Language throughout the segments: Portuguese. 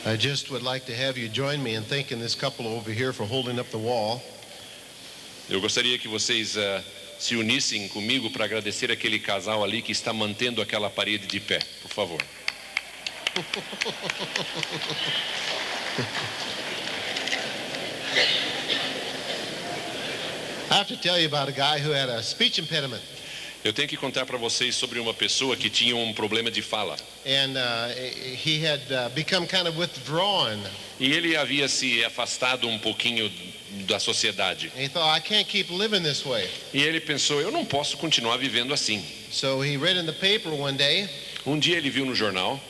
I just would like to have you join me in thanking this couple over here for holding up the wall. Eu gostaria que vocês se unissem comigo para agradecer aquele casal ali que está mantendo aquela parede de pé, por favor. I have to tell you about a guy who had a speech impediment. Eu tenho que contar para vocês sobre uma pessoa que tinha um problema de fala. And he had become kind of withdrawn. E ele havia se afastado um pouquinho da sociedade. And he thought, I can't keep living this way. E ele pensou, eu não posso continuar vivendo assim. So he read in the paper one day Um dia ele viu no jornal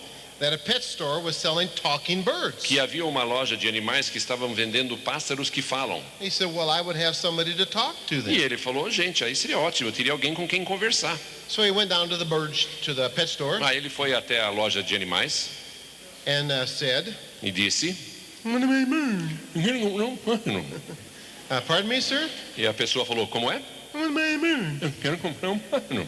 that a pet store was selling talking birds. que havia uma loja de animais que estavam vendendo pássaros que falam. He said, well, I would have somebody to talk to E them. ele falou, gente, aí seria ótimo, eu teria alguém com quem conversar. So he went down to the pet store Aí ele foi até a loja de animais and said, e disse, pardon me, sir? e a pessoa falou, como é? Eu quero comprar um pássaro.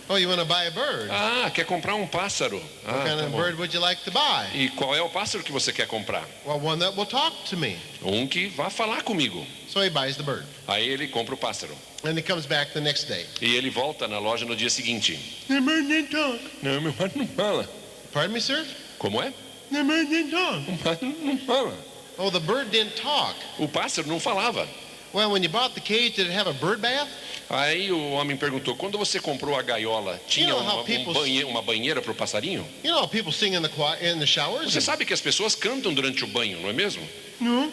Oh, you want to buy a bird? Ah, quer comprar um pássaro? What Ah, kind tá of bom. bird would you like to buy? E qual é o pássaro que você quer comprar? Well, one that will talk to me. Um que vá falar comigo. So he buys the bird. Aí ele compra o pássaro. And he comes back the next day. E ele volta na loja no dia seguinte. Não, meu pássaro não fala. Pardon me, sir? Como é? O pássaro não fala. Oh, the bird didn't talk. O pássaro não falava. Well, when you bought the cage, did it have a bird bath? Aí o homem perguntou, quando você comprou a gaiola, tinha You know how people- uma banheira para o passarinho? You know how people sing in the showers? Você sabe que as pessoas cantam durante o banho, não é mesmo? No.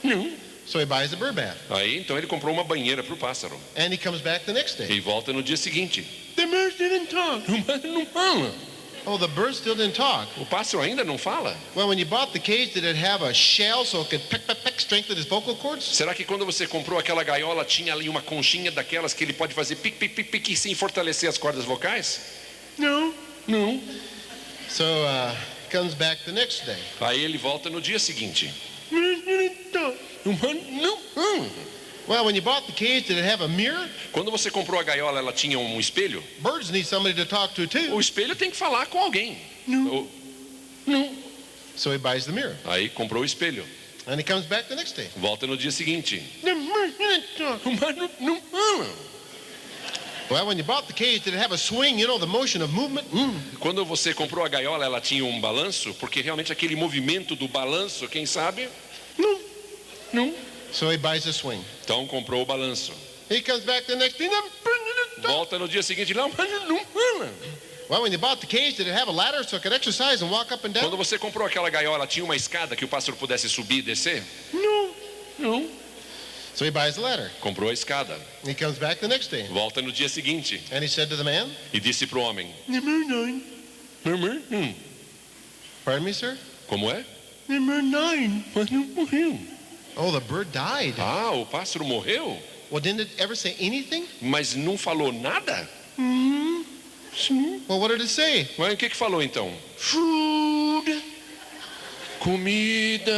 Não. So he buys the bird bath. Aí então ele comprou uma banheira para o pássaro. And he comes back the next day. E volta no dia seguinte. The bird didn't talk. O pássaro não fala. Oh, the bird still didn't talk. O pássaro ainda não fala? Well, when you bought the cage, did it have a shell so it could peck, peck, peck, strengthen his vocal cords? Será que quando você comprou aquela gaiola tinha ali uma conchinha daquelas que ele pode fazer pique, pique, pique, pique sem fortalecer as cordas vocais? No. Não. So he comes back the next day. Aí ele volta no dia seguinte. Não. Well, when you bought the cage, did it have a mirror? Quando você comprou a gaiola, ela tinha um espelho? Birds need somebody to talk to too. O espelho tem que falar com alguém. Não. So he buys the mirror. Aí comprou o espelho. And he comes back the next day. Volta no dia seguinte. The bird didn't talk. O pássaro não fala. Well, when you bought the cage, did it have a swing? You know, the motion of movement? Quando você comprou a gaiola, ela tinha um balanço? Porque realmente aquele movimento do balanço, quem sabe? Não. So he buys a swing. Então comprou o balanço. He comes back the next day. The bird didn't talk. Volta no dia seguinte, não, mas não fala. Well, when you bought the cage, did it have a ladder so it could exercise and walk up and Quando down? você comprou aquela gaiola, tinha uma escada que o pássaro pudesse subir e descer? Não. So he buys the ladder. Comprou a escada. He comes back the next day. Volta no dia seguinte And he said to the man, e disse para o homem: Number 9. "Hum, Pardon me, sir? como é? Number 9. Mas não morreu. Oh, the bird died. Ah, o pássaro morreu? Well, didn't it ever say anything? Mas não falou nada? Well, what did it say? Mas o que falou então? Food. Comida.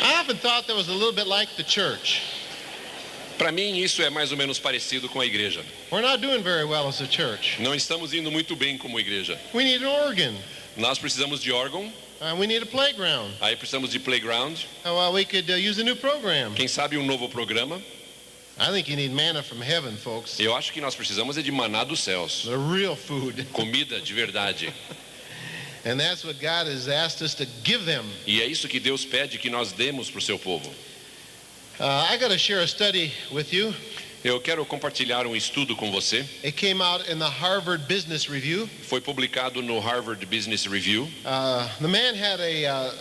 I often thought that was a little bit like the church. Para mim isso é mais ou menos parecido com a igreja. We're not doing very well as a church. Não estamos indo muito bem como igreja. We need an organ. Nós precisamos de órgão, We need a playground. aí precisamos de playground, Well, we could use a new program. quem sabe um novo programa. I think you need manna from heaven, folks. Eu acho que nós precisamos é de maná dos céus. The real food. Comida de verdade. And that's what God has asked us to give them. E é isso que Deus pede que nós demos para o seu povo. I got to share a study with you. Eu quero compartilhar um estudo com você. It came out in the Harvard Business Review. Foi publicado no Harvard Business Review. The man had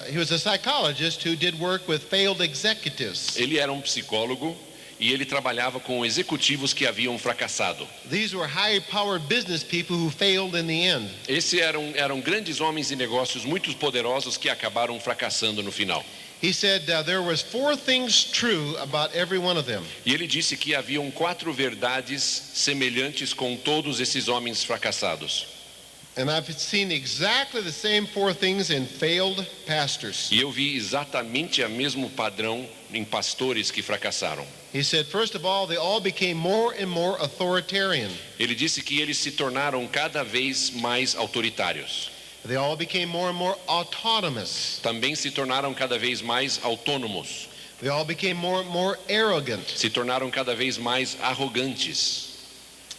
he was a psychologist who did work with failed executives. Ele era um psicólogo e ele trabalhava com executivos que haviam fracassado. These were high-powered business people who failed in the end. Esses eram grandes homens de negócios muito poderosos que acabaram fracassando no final. He said there was 4 things true about every one of them. E ele disse que haviam 4 verdades semelhantes com todos esses homens fracassados. And I've seen exactly the same four things in failed pastors. E eu vi exatamente o mesmo padrão em pastores que fracassaram. He said, first of all, they all became more and more authoritarian. Ele disse que eles se tornaram cada vez mais autoritários. They all became more and more autonomous. Também se tornaram cada vez mais autônomos. They all became more and more arrogant. Se tornaram cada vez mais arrogantes.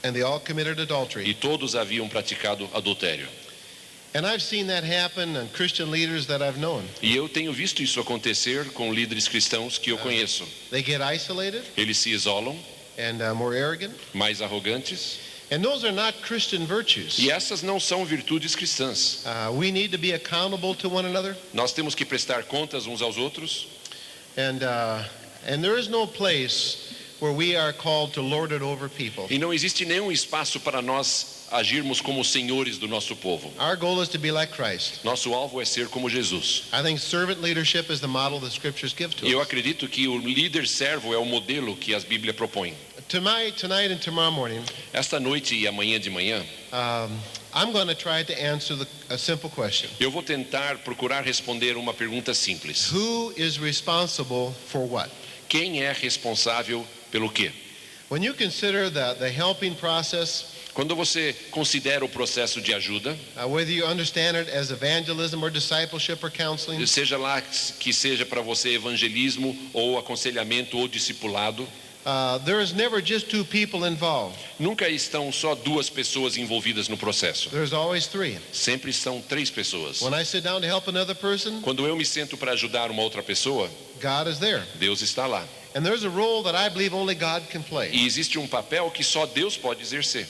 And they all committed E adultery. todos haviam praticado adultério. And I've seen that happen in Christian leaders that I've known. E eu tenho visto isso acontecer com líderes cristãos que eu conheço. They get isolated Eles se isolam, and more arrogant. mais arrogantes. And those are not Christian virtues. E essas não são virtudes cristãs. We need to be accountable to one another. Nós temos que prestar contas uns aos outros. And there is no place where we are called to lord it over people. E não existe nenhum espaço para nós agirmos como senhores do nosso povo. Our goal is to be like Christ. Nosso alvo é ser como Jesus. I think servant leadership is the model the scriptures give to E eu us. acredito que o líder servo é o modelo que as Bíblia propõe. Tonight and tomorrow morning, Esta noite e amanhã de manhã, I'm going to try to answer a simple question. eu vou tentar procurar responder uma pergunta simples. Who is responsible for what? Quem é responsável pelo quê? When you consider the helping process, Quando você considera o processo de ajuda, whether you understand it as evangelism or discipleship or counseling, seja lá que seja para você evangelismo ou aconselhamento ou discipulado, there is never just two people involved. nunca estão só duas pessoas envolvidas no processo. There's always three. Sempre são três pessoas. When I sit down to help another person, Quando eu me sento para ajudar uma outra pessoa, God is there. Deus está lá. And there's a role that I believe only God can play. E existe um papel que só Deus pode exercer.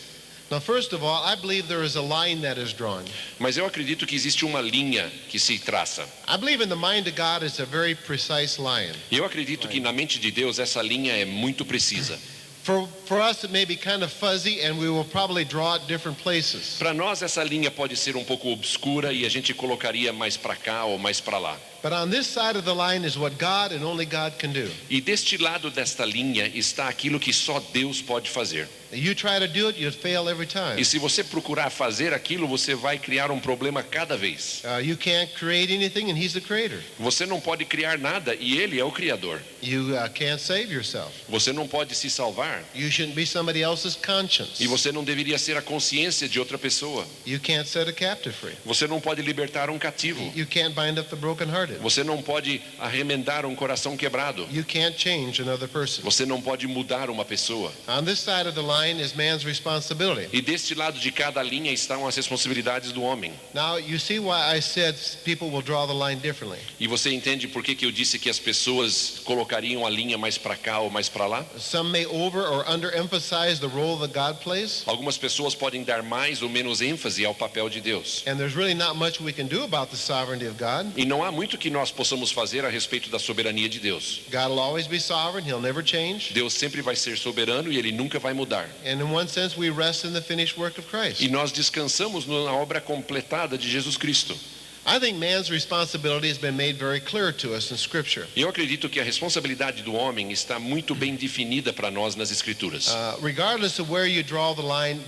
Now, first of all, I believe there is a line that is drawn. Mas eu acredito que existe uma linha que se traça. I believe in the mind of God it's a very precise line. E eu acredito que na mente de Deus essa linha é muito precisa. For us, it may be kind of fuzzy, and we will probably draw it different places. Para nós essa linha pode ser um pouco obscura e a gente colocaria mais para cá ou mais para lá. But on this side of the line is what God and only God can do. E deste lado desta linha está aquilo que só Deus pode fazer. You try to do it, you'll fail every time. E se você procurar fazer aquilo, você vai criar um problema cada vez. You can't create anything, and He's the creator. Você não pode criar nada e Ele é o Criador. You can't save yourself. Você não pode se salvar You shouldn't be somebody else's conscience. e você não deveria ser a consciência de outra pessoa. You can't set a captive free. Você não pode libertar um cativo. You can't bind up the brokenhearted. Você não pode arremendar um coração quebrado. You can't change another person. Você não pode mudar uma pessoa. On this side of the line is man's responsibility. E deste lado de cada linha estão as responsabilidades do homem. Now, you see why I said people will draw the line differently. E você entende por que eu disse que as pessoas colocariam a linha mais para cá ou mais para lá? Some may over or underemphasize the role that God plays, Algumas pessoas podem dar mais ou menos ênfase ao papel de Deus. and there's really not much we can do about the sovereignty of God. E não há muito que nós possamos fazer a respeito da soberania de Deus. God will always be sovereign, He'll never change. Deus sempre vai ser soberano e Ele nunca vai mudar. And in one sense, we rest in the finished work of Christ. E nós descansamos na obra completada de Jesus Cristo. I think man's responsibility has been made very clear to us in Scripture. Eu acredito que a responsabilidade do homem está muito bem definida para nós nas Escrituras. Regardless of where you draw the line,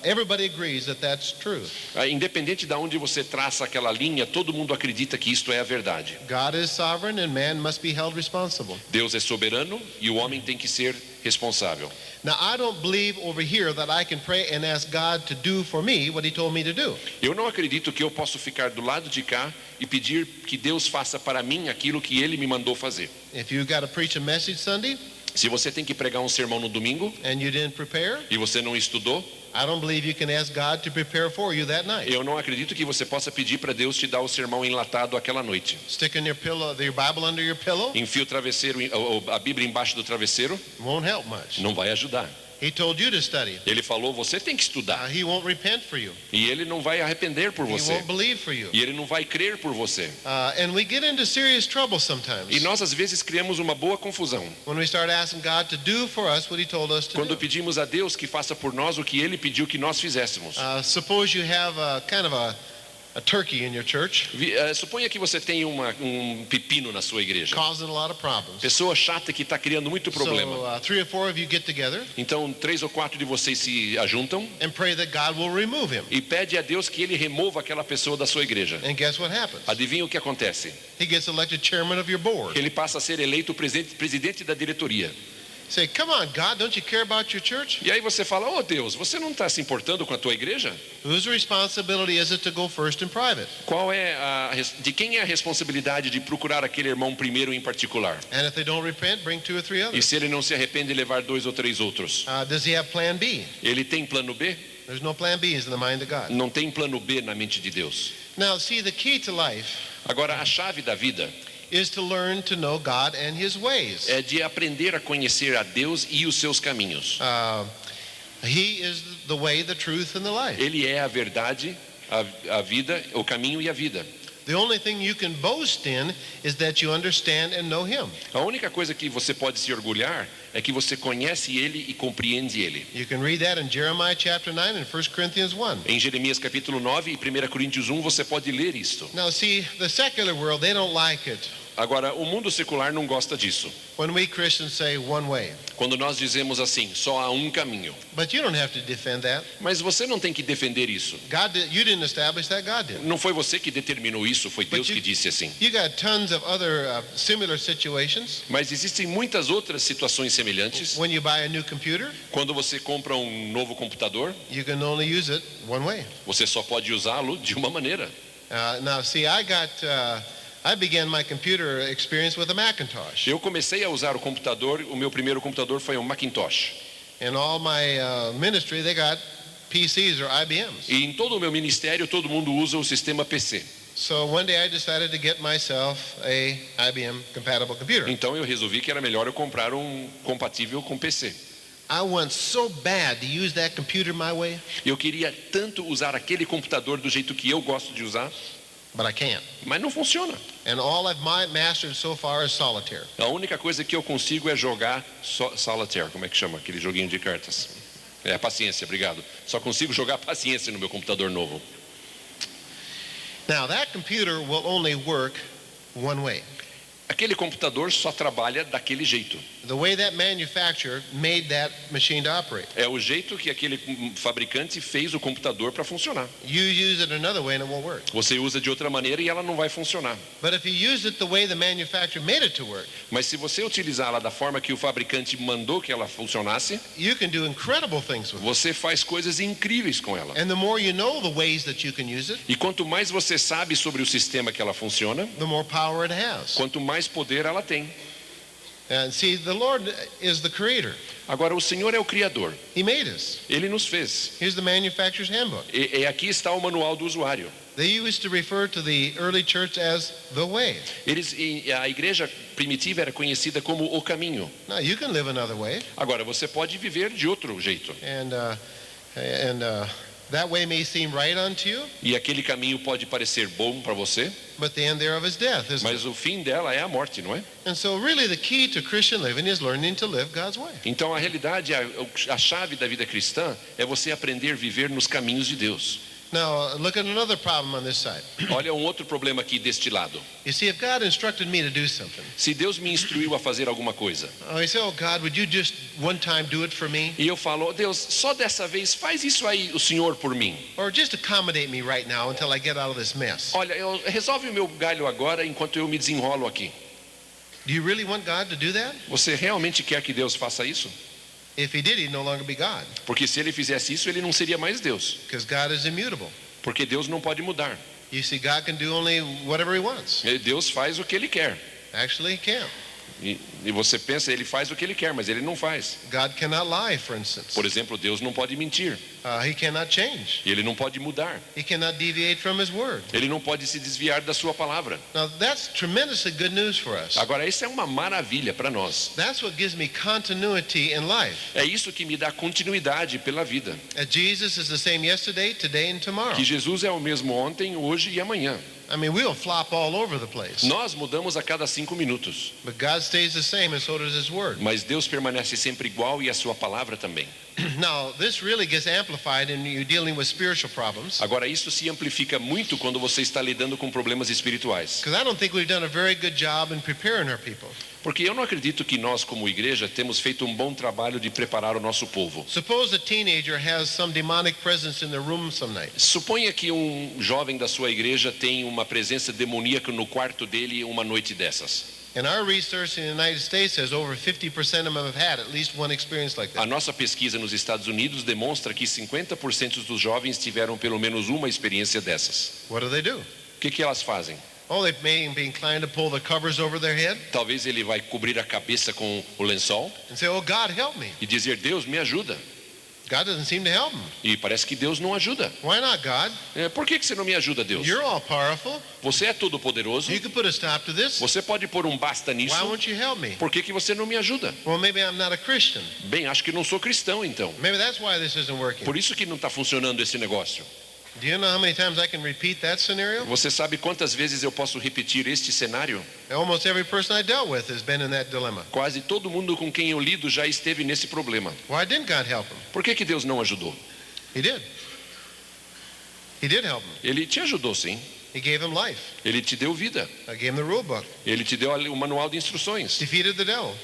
everybody agrees that that's true. Independente de onde você traça aquela linha, todo mundo acredita que isto é a verdade. God is sovereign and man must be held responsible. Deus é soberano e o homem tem que ser responsável. Now, I don't believe over here that I can pray and ask God to do for me what He told me to do. Eu não acredito que eu posso ficar do lado de cá e pedir que Deus faça para mim aquilo que Ele me mandou fazer. If you got to preach a message Sunday Se você tem que pregar um sermão no domingo and you didn't prepare, e você não estudou, I don't believe you can ask God to prepare for you that night. eu não acredito que você possa pedir para Deus te dar o sermão enlatado aquela noite. Sticking your Bible under your pillow Enfia o travesseiro, a Bíblia embaixo do travesseiro, won't help much. não vai ajudar. He told you to study. Ele falou, você tem que estudar. He won't repent for you. E Ele não vai arrepender por He você. won't believe for you. E Ele não vai crer por você. And we get into serious trouble E sometimes nós às vezes criamos uma boa confusão. when we start asking God to do for us what He told us to Quando do. pedimos a Deus que faça por nós o que Ele pediu que nós fizéssemos. Suppose you have a kind of a a turkey in your church, Suponha que você tem um pepino na sua igreja. causing a lot of problems. Pessoa chata que está criando muito problema. So 3 or 4 of you get together Então 3 ou 4 de vocês se ajuntam and pray that God will remove him. e pede a Deus que Ele remova aquela pessoa da sua igreja. And guess what happens? Adivinha o que acontece? He gets elected chairman of your board. Ele passa a ser eleito presidente da diretoria. Say, come on, God, don't you care about your church? E aí você fala, oh Deus, você não está se importando com a tua igreja? Whose responsibility is it to go first in private? De quem é a responsabilidade de procurar aquele irmão primeiro em particular? And if they don't repent, bring 2 or 3 E others. se ele não se arrepende, levar 2 ou 3 outros? Does he have plan B? Ele tem plano B? There's no plan B in the mind of God. Não tem plano B na mente de Deus. Now, see, the key to life Agora, a chave da vida is to learn to know God and his ways. é de aprender a conhecer a Deus e os seus caminhos. He is the way, the truth, and the life. Ele é a verdade, a vida, o caminho e a vida. The only thing you can boast in is that you understand and know him. A única coisa que você pode se orgulhar é que você conhece Ele e compreende Ele. You can read that in Jeremiah chapter 9 and 1 Corinthians 1. Em Jeremias capítulo 9 e 1 Coríntios 1 você pode ler isto. Now, see, the secular world, they don't like it Agora, o mundo secular não gosta disso. when we Christians say one way. Quando nós dizemos assim, só há um caminho. But you don't have to defend that. Mas você não tem que defender isso. You didn't establish that, God did. Não foi você que determinou isso, foi Deus you- que disse assim. You got tons of other similar situations. Mas existem muitas outras situações semelhantes. When you buy a new computer, Quando você compra um novo computador, you can only use it one way. você só pode usá-lo de uma maneira. Now, see, I began my computer experience with a Macintosh. Eu comecei a usar o computador, o meu primeiro computador foi um Macintosh. In all my ministry, they got PCs or IBMs. E em todo o meu ministério, todo mundo usa o sistema PC. So one day I decided to get myself a IBM compatible computer. Então eu resolvi que era melhor eu comprar um compatível com PC. I want so bad to use that computer my way, Eu queria tanto usar aquele computador do jeito que eu gosto de usar, but I can't. mas não funciona. And all I've mastered so far is solitaire. A única coisa que eu consigo é jogar solitaire, como é que chama? Aquele joguinho de cartas. Paciência, obrigado. Só consigo jogar paciência no meu computador novo. Now that computer will only work one way. Aquele computador só trabalha daquele jeito. The way that manufacturer made that machine to operate. É o jeito que aquele fabricante fez o computador para funcionar. You use it another way and it won't work. Você usa de outra maneira e ela não vai funcionar. But if you use it the way the manufacturer made it to work, Mas se você utilizá-la da forma que o fabricante mandou que ela funcionasse, you can do incredible things with it. você faz coisas incríveis com ela. And the more you know the ways that you can use it, E quanto mais você sabe sobre o sistema que ela funciona, the more power it has. quanto mais poder ela tem. And see, the Lord is the creator. Agora, o Senhor é o Criador. He made us. Ele nos fez. Here's the manufacturer's handbook. E aqui está o manual do usuário. They used to refer to the early church as the way. A igreja primitiva era conhecida como o caminho. Now you can live another way, Agora, você pode viver de outro jeito. and that way may seem right unto you, E aquele caminho pode parecer bom para você, but the end thereof is death, isn't it? mas o fim dela é a morte, não é? And so really the key to Christian living is learning to live God's way. Então, a realidade, a chave da vida cristã é você aprender a viver nos caminhos de Deus. Now look at another problem on this side. Olha um outro problema aqui deste lado. You see, if God instructed me to do something, Se Deus me instruiu a fazer alguma coisa, I say, oh God, would you just one time do it for me? e eu falo, oh, Deus, só dessa vez faz isso aí, o Senhor, por mim. Or just accommodate me right now until I get out of this mess. Olha, resolve o meu galho agora enquanto eu me desenrolo aqui. Do you really want God to do that? Você realmente quer que Deus faça isso? If he did, he'd no longer be God, Porque se ele fizesse isso, ele não seria mais Deus. because God is immutable. Porque Deus não pode mudar. You see, God can do only whatever he wants. Deus faz o que ele quer. Actually, he can't. E você pensa, ele faz o que ele quer, mas ele não faz. God cannot lie, for instance. Por exemplo, Deus não pode mentir. He cannot change. E ele não pode mudar. He cannot deviate from his word. Ele não pode se desviar da sua palavra. Now, that's tremendously good news for us. Agora, isso é uma maravilha para nós. That's what gives me continuity in life. É isso que me dá continuidade pela vida. Jesus is the same yesterday, today, and tomorrow. Que Jesus é o mesmo ontem, hoje e amanhã. I mean, we'll flop all over the place. Nós mudamos a cada 5 minutos, But God stays the same, and so does His Word. mas Deus permanece sempre igual e a sua palavra também. Now, this really gets amplified in you dealing with spiritual problems, Agora, isso se amplifica muito quando você está lidando com problemas espirituais. because I don't think we've done a very good job in preparing our people. Porque eu não acredito que nós, como igreja, temos feito um bom trabalho de preparar o nosso povo. Suppose a teenager has some demonic presence in their room some night. Suponha que um jovem da sua igreja tem uma presença demoníaca no quarto dele uma noite dessas. And our research in the United States says over 50% of them have had at least one experience like A that. nossa pesquisa nos Estados Unidos demonstra que 50% dos jovens tiveram pelo menos uma experiência dessas. What do? O que elas fazem? Oh, they may be inclined to pull the covers over their head Talvez ele vai cobrir a cabeça com o lençol and say, oh, God, help me. e dizer, Deus, me ajuda. God doesn't seem to help him. E parece que Deus não ajuda. Why not, God? Por que você não me ajuda, Deus? You're all powerful. Você é todo poderoso. You could put a stop to this. Você pode pôr um basta nisso. Why won't you help me? Por que você não me ajuda? Well, maybe I'm not a Christian. Bem, acho que não sou cristão, então. Maybe that's why this isn't working. Por isso que não está funcionando esse negócio. Do you know how many times I can repeat that scenario? Você sabe quantas vezes eu posso repetir este cenário? Almost every person I dealt with has been in that dilemma. Quase todo mundo com quem eu lido já esteve nesse problema. Why didn't God help him? Por que Deus não ajudou? He did. He did help him. Ele te ajudou, sim. He gave him life. Ele te deu vida. I gave him the rule book. Ele te deu o manual de instruções. Defeated the devil.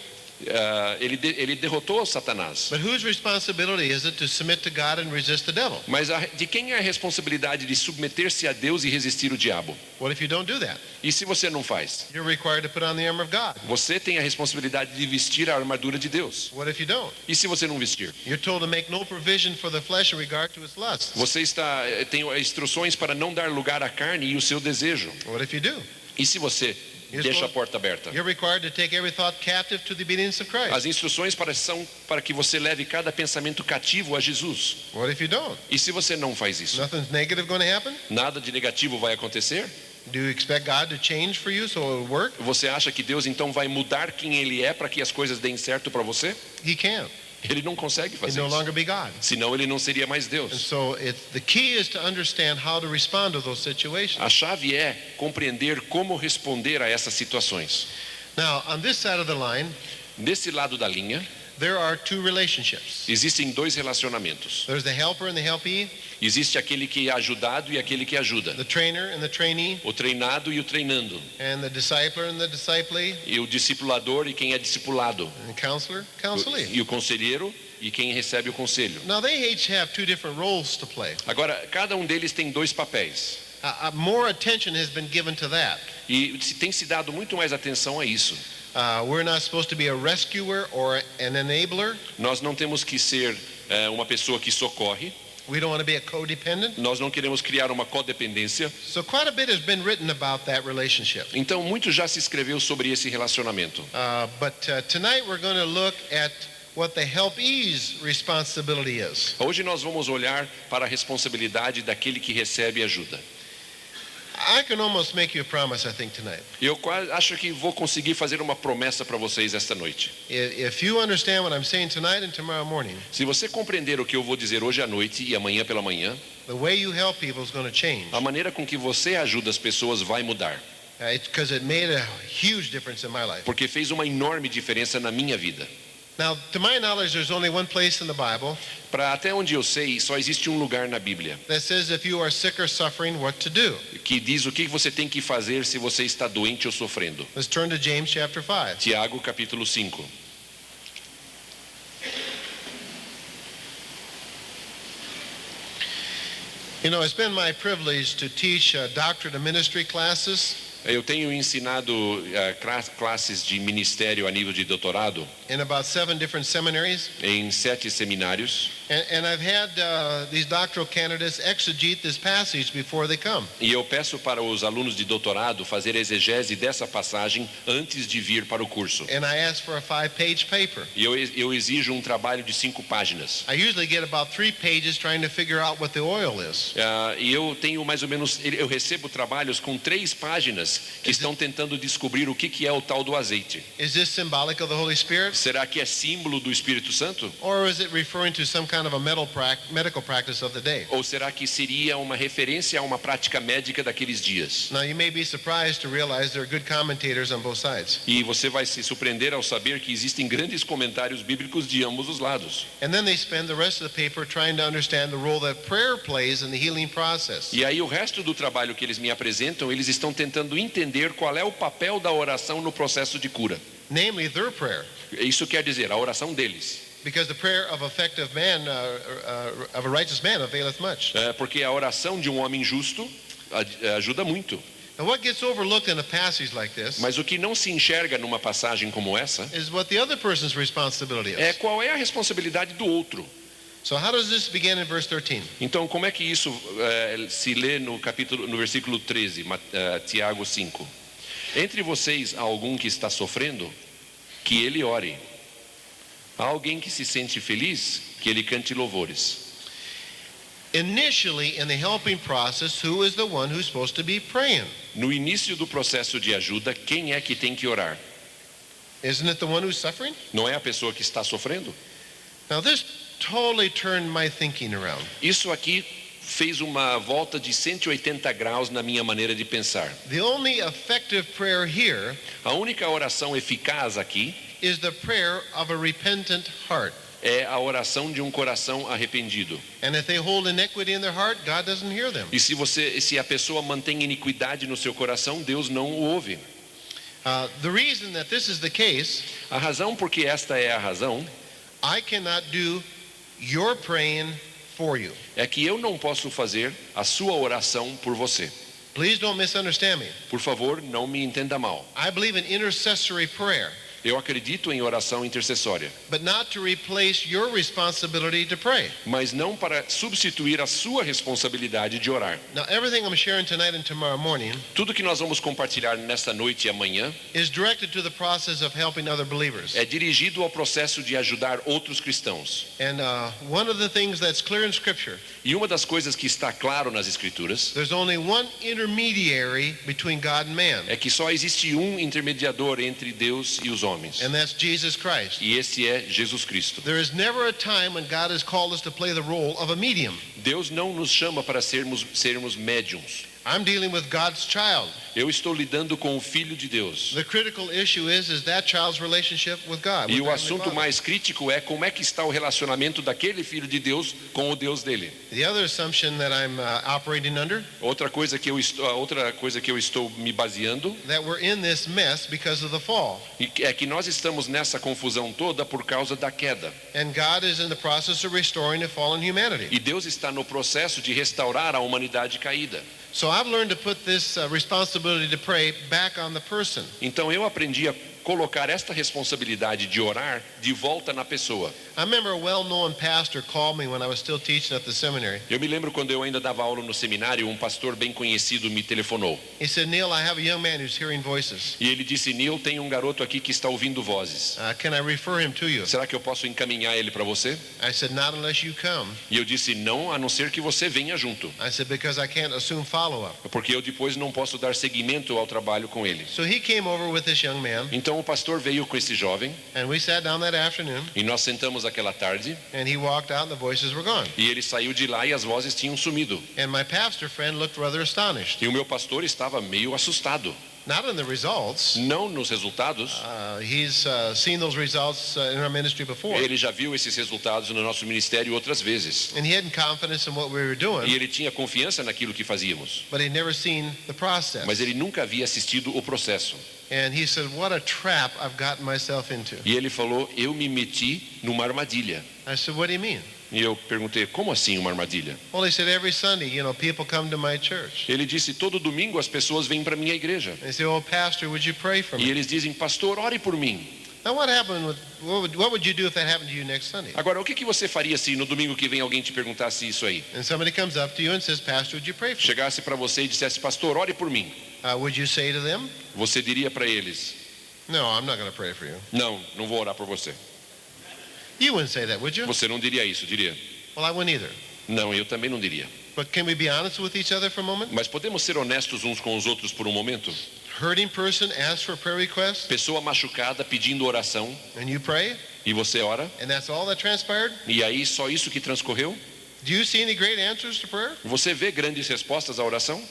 Ele derrotou Satanás. But whose responsibility is it to submit to God and resist the devil? Mas de quem é a responsabilidade de submeter-se a Deus e resistir o diabo? What if you don't do that? E se você não faz? You're required to put on the armor of God. Você tem a responsabilidade de vestir a armadura de Deus. What if you don't? E se você não vestir? You're told to make no provision for the flesh in regard to its lusts. Você tem instruções para não dar lugar à carne e o seu desejo. What if you do? E se você deixa a porta aberta? You're required to take every thought captive to the obedience of Christ. As instruções são para que você leve cada pensamento cativo a Jesus. What if you don't? E se você não faz isso? Nothing's negative going to happen? Nada de negativo vai acontecer? Do you expect God to change for you so it will work? Você acha que Deus então vai mudar quem Ele é para que as coisas deem certo para você? He can't. Ele não consegue He'd fazer no isso. longer be God. Senão ele não seria mais And Deus. so the key is to understand how to respond to those situations. A chave é compreender como responder a essas situações. Now, on this side of the line, Desse lado da linha, there are two relationships. existem dois relacionamentos. There's the helper and the helpee, Existe aquele que é ajudado e aquele que ajuda. the trainer and the trainee, O treinado e o treinando. and the discipler and the disciplee, E o discipulador e quem é discipulado. and counselor, counselee. E o conselheiro e quem recebe o conselho. Now, they each have two different roles to play. Agora, cada um deles tem dois papéis. More attention has been given to that. E tem se dado muito mais atenção a isso. We're not supposed to be a rescuer or an enabler. Nós não temos que ser uma pessoa que socorre. We don't want to be a codependent. Nós não queremos criar uma codependência. So quite a bit has been written about that relationship. Então, muito já se escreveu sobre esse relacionamento. But tonight we're going to look at what the helpee's responsibility is. Hoje nós vamos olhar para a responsabilidade daquele que recebe ajuda. I can almost make you a promise, I think, tonight. Eu quase acho que vou conseguir fazer uma promessa para vocês esta noite. If you understand what I'm saying tonight and tomorrow morning, Se você compreender o que eu vou dizer hoje à noite e amanhã pela manhã, the way you help people is going to change. a maneira com que você ajuda as pessoas vai mudar. Because it made a huge difference in my life. Porque fez uma enorme diferença na minha vida. Now, to my knowledge, there's only one place in the Bible Para até onde eu sei, só existe um lugar na Bíblia that says if you are sick or suffering, what to do. que diz o que você tem que fazer se você está doente ou sofrendo. Let's turn to James chapter 5. Tiago capítulo 5. You know, it's been my privilege to teach doctorate of ministry classes Eu tenho ensinado classes de ministério a nível de doutorado in about 7 different seminaries. em 7 seminários. And I've had these doctoral candidates exegete this passage before they come. E eu peço para os alunos de doutorado fazer exegese dessa passagem antes de vir para o curso. And I ask for a 5-page paper. E eu exijo um trabalho de 5 páginas. I usually get about 3 pages trying to figure out what the oil is. E eu tenho mais ou menos, eu recebo trabalhos com 3 páginas cristãs que estão tentando descobrir o que é o tal do azeite. Is this symbolic of the Holy Spirit? Será que é símbolo do Espírito Santo? Or is it referring to some kind of a medical practice of the day? Ou será que seria uma referência a uma prática médica daqueles dias? Now, you may be surprised to realize there are good commentators on both sides. E você vai se surpreender ao saber que existem grandes comentários bíblicos de ambos os lados. And then they spend the rest of the paper trying to understand the role that prayer plays in the healing process. E aí o resto do trabalho que eles me apresentam, eles estão tentando entender qual é o papel da oração no processo de cura. Namely, their prayer. Isso quer dizer, a oração deles. Because the prayer of effective man, of a righteous man, availeth much. Porque a oração de um homem justo ajuda muito. And what gets overlooked in a passage like this Mas o que não se enxerga numa passagem como essa is what the other person's responsibility é is. qual é a responsabilidade do outro. So how does this begin in verse 13? Então, como é que isso se lê no versículo 13, Tiago 5? Entre vocês há algum que está sofrendo, que ele ore. Há alguém que se sente feliz, que ele cante louvores. Initially, in the helping process, who is the one who's supposed to be praying? No início do processo de ajuda, quem é que tem que orar? Isn't it the one who's suffering? Não é a pessoa que está sofrendo? Now, this totally turned my thinking around. Isso aqui fez uma volta de 180 graus na minha maneira de pensar. The only effective prayer here A única oração eficaz aqui is the prayer of a repentant heart. é a oração de um coração arrependido. And if they hold iniquity in their heart, God doesn't hear them. E se a pessoa mantém iniquidade no seu coração, Deus não o ouve. The reason that this is the case, A razão porque esta é a razão I cannot do your praying for you. é que eu não posso fazer a sua oração por você. Please don't misunderstand me. Por favor, não me entenda mal. I believe in intercessory prayer, Eu acredito em oração intercessória, but not to replace your responsibility to pray. mas não para substituir a sua responsabilidade de orar. Now, everything I'm sharing tonight and tomorrow morning Tudo que nós vamos compartilhar nesta noite e amanhã is directed to the process of helping other believers. é dirigido ao processo de ajudar outros cristãos. And one of the things that's clear in Scripture, E uma das coisas que está claro nas Escrituras there's only one intermediary between God and man, é que só existe um intermediador entre Deus e os homens. and that's Jesus Christ. E esse é Jesus Cristo. There is never a time when God has called us to play the role of a medium. Deus não nos chama para sermos médiums. I'm dealing with God's child. Eu estou lidando com o Filho de Deus. The critical issue is that child's relationship with God. E with o Heavenly assunto Father. mais crítico é como é que está o relacionamento daquele Filho de Deus com o Deus dele. The other assumption that I'm operating under, Outra coisa que eu estou me baseando that we're in this mess because of the fall. é que nós estamos nessa confusão toda por causa da queda. And God is in the process of restoring the fallen humanity. E Deus está no processo de restaurar a humanidade caída. So I've learned to put this responsibility to pray back on the person. Então eu aprendi a colocar esta responsabilidade de orar de volta na pessoa. I remember a well-known pastor called me when I was still teaching at the seminary. Eu me lembro quando eu ainda dava aula no seminário, um pastor bem conhecido me telefonou. He said, Neil, I have a young man who's hearing voices. E ele disse: Neil, tem um garoto aqui que está ouvindo vozes. Can I refer him to you? Será que eu posso encaminhar ele para você? I said, not unless you come. E eu disse: não, a não ser que você venha junto. I said, because I can't assume follow-up. Porque eu depois não posso dar seguimento ao trabalho com ele. So he came over with this young man, Então o pastor veio com esse jovem and we sat down that afternoon, e nós sentamos aquela tarde and he walked out and the voices were gone. e ele saiu de lá e as vozes tinham sumido. And my pastor friend looked rather astonished. E o meu pastor estava meio assustado. Not in the results. Não nos resultados. He's seen those results in our ministry before. Ele já viu esses resultados no nosso ministério outras vezes. And he had confidence in what we were doing, E ele tinha confiança naquilo que fazíamos. but he'd never seen the process. Mas ele nunca havia assistido o processo. And he said, what a trap I've gotten myself into. E ele falou: eu me meti numa armadilha. I said, what do you mean? E eu perguntei: como assim uma armadilha? Well, he said, every Sunday, people come to my church. Ele disse: todo domingo as pessoas vêm para minha igreja. They say, oh, pastor, would you pray for E me? eles dizem: pastor, ore por mim. Now, what would you do if that happened to you next Sunday? Agora, o que você faria se no domingo que vem alguém te perguntasse isso aí? And somebody comes up to you and says, pastor, would you pray for me? Chegasse para você e dissesse: pastor, ore por mim. Would you say to them, Você diria para eles: no, I'm not going to pray for you? não, não vou orar por você. You wouldn't say that, would you? Você não diria isso, diria? Well, I wouldn't either. Não, eu também não diria. But can we be honest with each other for a moment? Mas podemos ser honestos uns com os outros por um momento? hurting person asks for a prayer request Pessoa machucada pedindo oração and you pray, e você ora, and that's all that transpired? e aí só isso que transcorreu? Do you see any great answers to prayer? Você vê grandes respostas à oração?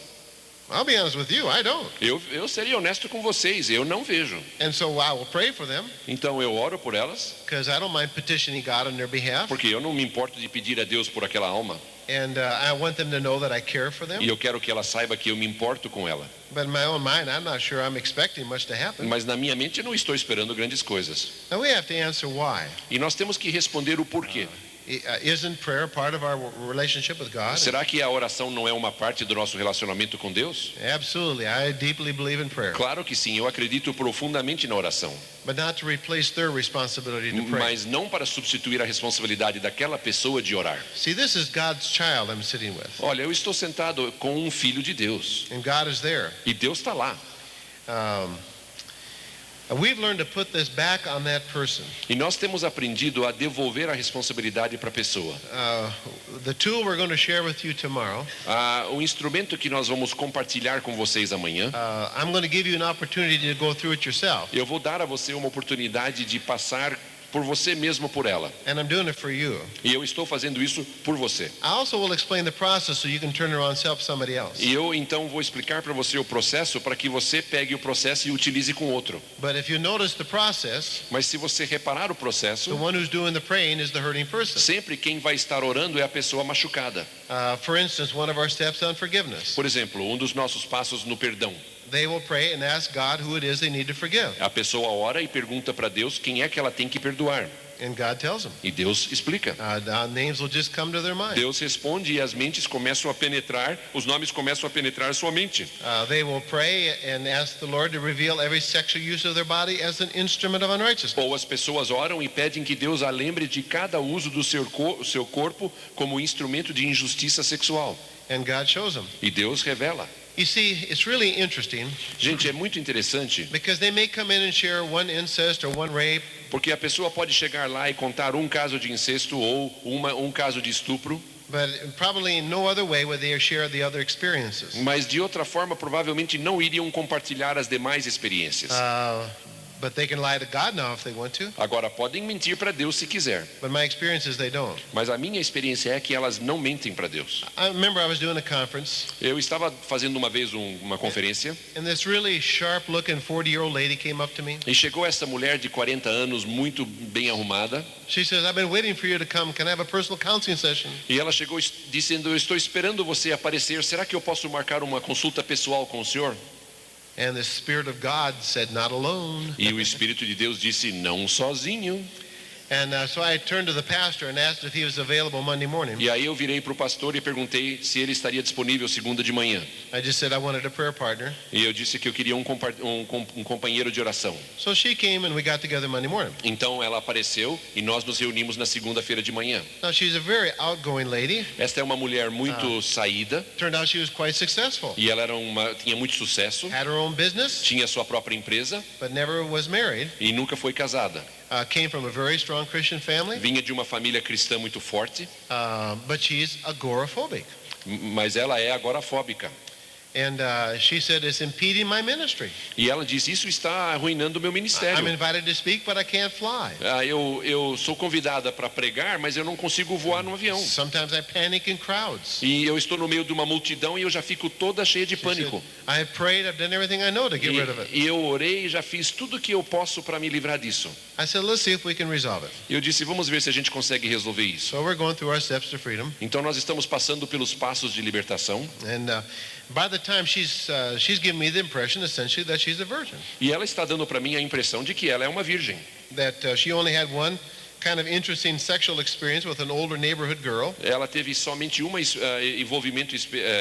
I'll be honest with you, I don't. Eu seria honesto com vocês, eu não vejo. And so I will pray for them Então eu oro por elas, because I don't mind petitioning God on their behalf. porque eu não me importo de pedir a Deus por aquela alma. And I want them to know that I care for them. E eu quero que ela saiba que eu me importo com ela. But in my own mind, I'm not sure I'm expecting much to happen. Mas na minha mente eu não estou esperando grandes coisas. Now we have to answer why. E nós temos que responder o porquê. Isn't prayer part of our relationship with God? Será que a oração não é uma parte do nosso relacionamento com Deus? Absolutely. I deeply believe in prayer. Claro que sim, eu acredito profundamente na oração. But not to replace their responsibility to pray. Mas não para substituir a responsabilidade daquela pessoa de orar. See, this is God's child I'm sitting with. Olha, eu estou sentado com um filho de Deus. And God is there. E Deus está lá. We've learned to put this back on that person. E nós temos aprendido a devolver a responsabilidade para a pessoa. The tool we're going to share with you tomorrow, O instrumento que nós vamos compartilhar com vocês amanhã, I'm going to give you an opportunity to go through it yourself. eu vou dar a você uma oportunidade de passar por você mesmo por ela. And I'm doing it for you. E eu estou fazendo isso por você. I also will explain the process so you can turn around and help somebody else. E eu então vou explicar para você o processo para que você pegue o processo e utilize com outro. But if you notice the process, Mas se você reparar o the processo, one who's doing the praying is the hurting person. sempre quem vai estar orando é a pessoa machucada. For instance, one of our steps on forgiveness. Por exemplo, um dos nossos passos no perdão. They will pray and ask God who it is they need to forgive. A pessoa ora e pergunta para Deus quem é que ela tem que perdoar. And God tells them. E Deus explica. Names will just come to their mind. Deus responde e as mentes começam a penetrar, os nomes começam a penetrar sua mente. They will pray and ask the Lord to reveal every sexual use of their body as an instrument of unrighteousness. Ou as pessoas oram e pedem que Deus a lembre de cada uso do seu corpo como instrumento de injustiça sexual. And God shows them. E Deus revela. You see, it's really interesting Gente, é muito interessante, because they may come in and share one incest or one rape, porque a pessoa pode chegar lá e contar um caso de incesto ou um caso de estupro, but probably in no other way would they share the other experiences. mas de outra forma provavelmente não iriam compartilhar as demais experiências. But they can lie to God now if they want to. Agora podem mentir para Deus se quiser, But my experience is they don't. mas a minha experiência é que elas não mentem para Deus. I remember I was doing a conference, Eu estava fazendo uma vez uma conferência and this really sharp-looking 40-year-old lady came up to me. e chegou essa mulher de 40 anos muito bem arrumada She says, "I've been waiting for you to come. Can I have a personal counseling session?" e ela chegou dizendo: eu estou esperando você aparecer, será que eu posso marcar uma consulta pessoal com o senhor? And the Spirit of God said, "Not alone." E o Espírito de Deus disse: não sozinho. And so I turned to the pastor and asked if he was available Monday morning. E aí eu virei para o pastor e perguntei se ele estaria disponível segunda de manhã. I just said I wanted a prayer partner. E eu disse que eu queria um companheiro de oração. So she came and we got together Monday morning. Então ela apareceu e nós nos reunimos na segunda-feira de manhã. Now she's a very outgoing lady. Esta é uma mulher muito saída Turned out she was quite successful. e ela tinha muito sucesso, Had her own business, tinha sua própria empresa but never was married. e nunca foi casada. Came from a very strong Christian family, Vinha de uma família cristã muito forte, but she's agoraphobic. mas ela é agorafóbica. And she said, "It's impeding my ministry. E ela diz: isso está arruinando o meu I'm ministério. invited to speak, but I can't fly. Eu sou convidada para pregar, mas eu não consigo voar no avião. Sometimes I panic in crowds." E eu estou no meio de uma multidão e eu já fico toda cheia de She said, pânico. "I have prayed, I've done everything I know to get rid of it." E eu orei e já fiz tudo o que eu posso para me livrar disso. I said, "Let's see if we can resolve it." E eu disse: vamos ver se a gente consegue resolver isso. So we're going through our steps to freedom. Então nós estamos passando pelos passos de libertação. And by the time she's giving me the impression essentially that she's a virgin. E ela está dando para mim a impressão de que ela é uma virgem. That she only had one kind of interesting sexual experience with an older neighborhood girl. Ela teve somente um envolvimento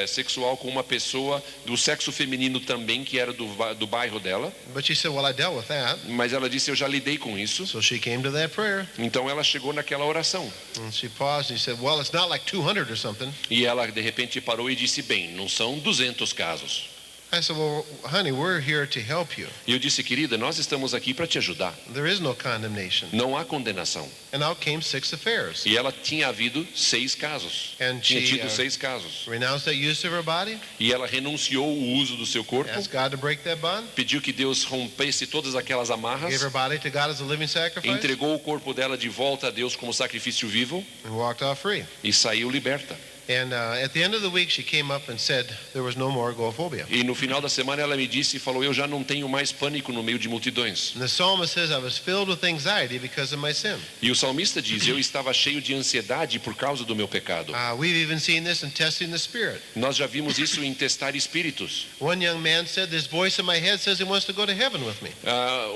sexual com uma pessoa do sexo feminino também, que era do bairro dela. But she said, "Well, I dealt with that." Mas ela disse: eu já lidei com isso. So she came to that prayer. Então ela chegou naquela oração. And she paused and she said, "Well, it's not like 200 or something." E ela de repente parou e disse: bem, não são 200 casos. I said, well, honey, we're here to help you. E eu disse, querida, nós estamos aqui para te ajudar. There is no condemnation. Não há condenação. And out came 6 affairs. E ela tinha havido 6 casos. And Tinha she tido 6 casos. renounced that use of her body, E ela renunciou o uso do seu corpo, asked God to break that bond, pediu que Deus rompesse todas aquelas amarras, gave her body to God as a living sacrifice, entregou o corpo dela de volta a Deus como sacrifício vivo and walked off free. e saiu liberta. And at the end of the week, she came up and said there was no more agoraphobia. E no final da semana ela me disse e falou, eu já não tenho mais pânico no meio de multidões. And the psalmist says, I was filled with anxiety because of my sin. E o salmista diz, eu estava cheio de ansiedade por causa do meu pecado. We've even seen this in testing the spirit. Nós já vimos isso em testar espíritos. One young man said, this voice in my head says he wants to go to heaven with me.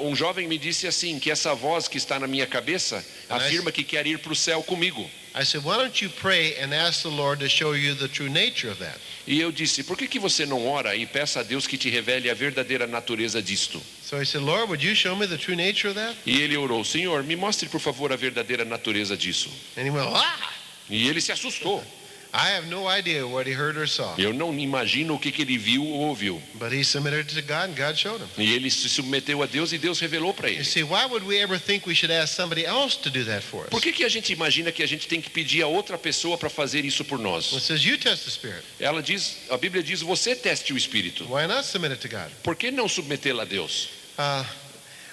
Um jovem me disse assim, que essa voz que está na minha cabeça afirma que quer ir para o céu comigo. I said, why don't you pray and ask the Lord to show you the true nature of that? E eu disse, por que você não ora e peça a Deus que te revele a verdadeira natureza disto? So he said, Lord, would you show me the true nature of that? E ele orou, Senhor, me mostre por favor a verdadeira natureza disso. And he went, E ele se assustou. I have no idea what he heard or saw. Eu não imagino o que ele viu ou ouviu. But he submitted to God and God showed him. E ele se submeteu a Deus e Deus revelou para You ele. see, why would we ever think we should ask somebody else to do that for us? Por que a gente imagina que a gente tem que pedir a outra pessoa para fazer isso por It nós? says you test the spirit. Ela diz, a Bíblia diz, você teste o espírito. Why not submit it to God? Por que não submetê-la a Deus?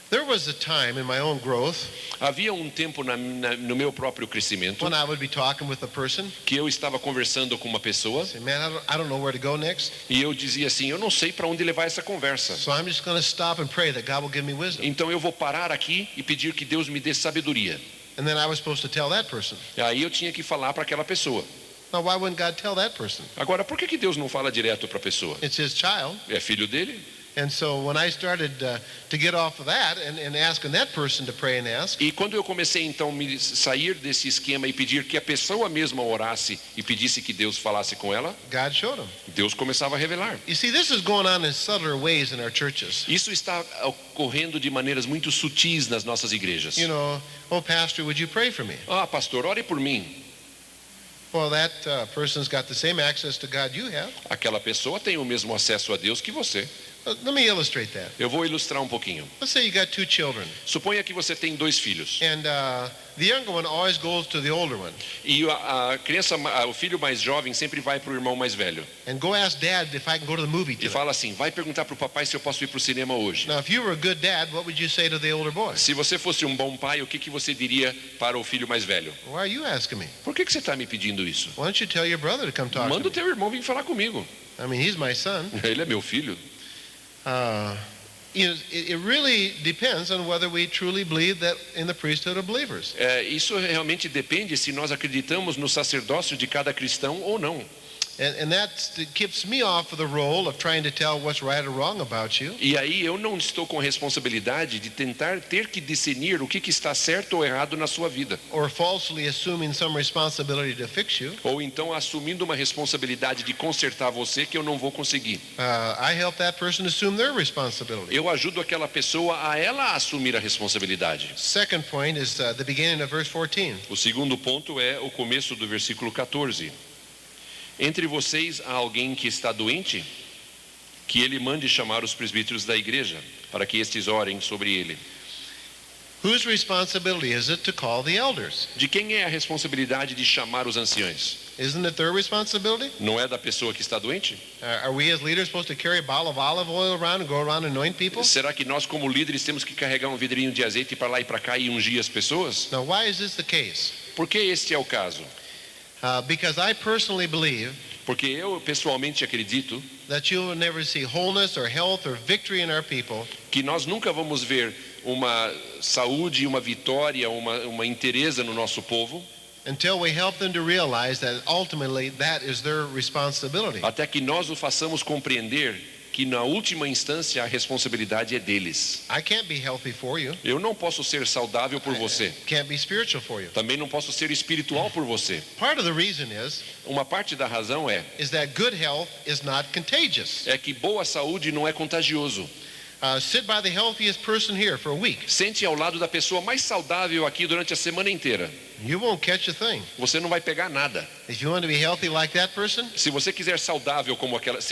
There was a time in my own growth Havia um tempo no meu próprio crescimento when I would be talking with a person. que eu estava conversando com uma pessoa Say, man, I don't know where to go next. e eu dizia assim, eu não sei para onde levar essa conversa. So I'm just going to stop and pray that God will give me wisdom. Então eu vou parar aqui e pedir que Deus me dê sabedoria. And then I was supposed to tell that person. E aí eu tinha que falar para aquela pessoa. Now, why wouldn't God tell that person? Agora, por que Deus não fala direto para a pessoa? It's his child. É filho dele? And so when I started to get off of that and asking that person to pray and ask, E quando eu comecei então a me sair desse esquema e pedir que a pessoa mesma orasse e pedisse que Deus falasse com ela, God showed him. Deus começava a revelar. You see, this is going on in subtler ways in our churches. Isso está ocorrendo de maneiras muito sutis nas nossas igrejas. You know, oh, pastor, would you pray for me? Ah, pastor, ore por mim. Well, that person's got the same access to God you have. Aquela pessoa tem o mesmo acesso a Deus que você. Let me illustrate that. Eu vou ilustrar um pouquinho. Let's say you got 2 children, Suponha que você tem 2 filhos. and the younger one always goes to the older one E a criança, o filho mais jovem sempre vai para o irmão mais velho. and go ask dad if I can go to the movie E today. fala assim, vai perguntar para o papai se eu posso ir para o cinema hoje. Now, if you were a good dad, what would you say to the older boy? Se você fosse um bom pai, o que você diria para o filho mais velho? Why are you asking me? Por que você está me pedindo isso? Why don't you tell your brother to come talk Manda to o teu irmão vir falar comigo. me? I mean, he's my son. Ele é meu filho. You know, it really depends on whether we truly believe that in the priesthood of believers. Isso realmente depende se nós acreditamos no sacerdócio de cada cristão ou não. And that keeps me off of the role of trying to tell what's right or wrong about you. E aí eu não estou com a responsabilidade de tentar ter que discernir o que está certo ou errado na sua vida. Or falsely assuming some responsibility to fix you. Ou então assumindo uma responsabilidade de consertar você que eu não vou conseguir. I help that person assume their responsibility. Eu ajudo aquela pessoa a ela assumir a responsabilidade. Second point is the beginning of verse 14. O segundo ponto é o começo do versículo 14. Entre vocês há alguém que está doente? Que ele mande chamar os presbíteros da igreja, para que estes orem sobre ele. Whose responsibility is it to call the elders? De quem é a responsabilidade de chamar os anciões? Isn't it their responsibility? Não é da pessoa que está doente? Are we as leaders supposed to carry a bottle of olive oil around and go around and anoint people? Será que nós como líderes temos que carregar um vidrinho de azeite para lá e para cá e ungir as pessoas? Now, why is this the case? Por que este é o caso? Because I personally believe Porque eu pessoalmente acredito that you will never see wholeness or health or victory in our people que nós nunca vamos ver uma saúde, uma vitória, uma inteireza no nosso povo, until we help them to realize that ultimately that is their responsibility. até que nós o façamos compreender que na última instância a responsabilidade é deles. I can't be healthy for you. Eu não posso ser saudável por você. Can't be spiritual for you. Também não posso ser espiritual por você. Part of the reason Uma parte da razão is that good health is not contagious. é que boa saúde não é contagioso. Sit by the healthiest person here for a week. Sente ao lado da pessoa mais saudável aqui durante a semana inteira. you won't catch a thing. Você não vai pegar nada. If you want to be healthy like that person, Se você quiser ser